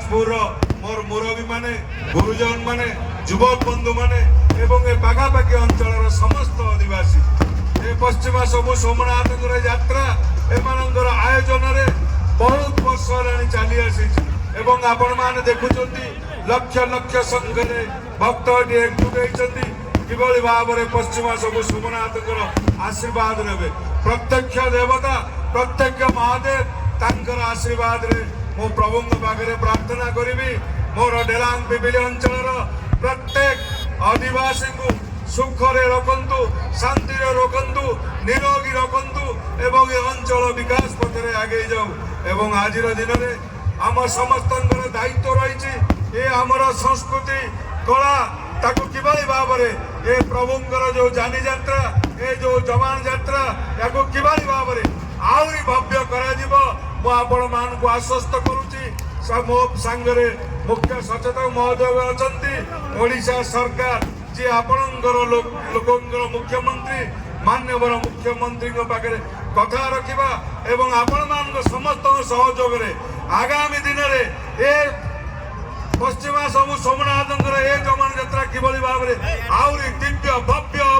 मोर मुरबी माने गुरुजन माने युवक बंधु माने एवं ए पाखापाखि अंचल समस्त आदिवासी ए पश्चिमा सबु सोमनाथ यात्रा एमानंकर आयोजन रे बहुत वर्ष हेलाणी चली आसी एवं आपण माने देखुचंती लक्ष लक्ष संख्या भक्त एकजुट होती किभली भाव में पश्चिमा सबु सोमनाथ आशीर्वाद ने प्रत्यक्ष देवता प्रत्यक्ष महादेव तांकर आशीर्वाद रे मो प्रभु पाखे प्रार्थना करी मोर डेलांग पिपिली अंचल प्रत्येक आदिवासी को सुख रे रखंतु शांति रे रखंतु निरोगी रखंतु एवं ए अंचल विकास पथ रे आगे जाऊ एवं आज दिन में आम समस्त दायित्व रही ये आमर संस्कृति कला ताको किभली भाव में ए प्रभुंकर जो जानी यात्रा ए जो जवान यात्रा याको किभली भाव में आहरी भव्य करा आपण मान को आश्वस्त करुच्ची मो सांगरे मुख्य सचेतक महोदय अच्छा ओडिशा सरकार जी आपणकर लोकंकर मुख्यमंत्री मान्यवर मुख्यमंत्री पाखे कथा रखा एवं आपण मान समस्त सहयोग आगामी दिन में ए पश्चिमा सबु सोमनाथ ए जमान यात्रा किभली भाव में आहरी दिव्य भव्य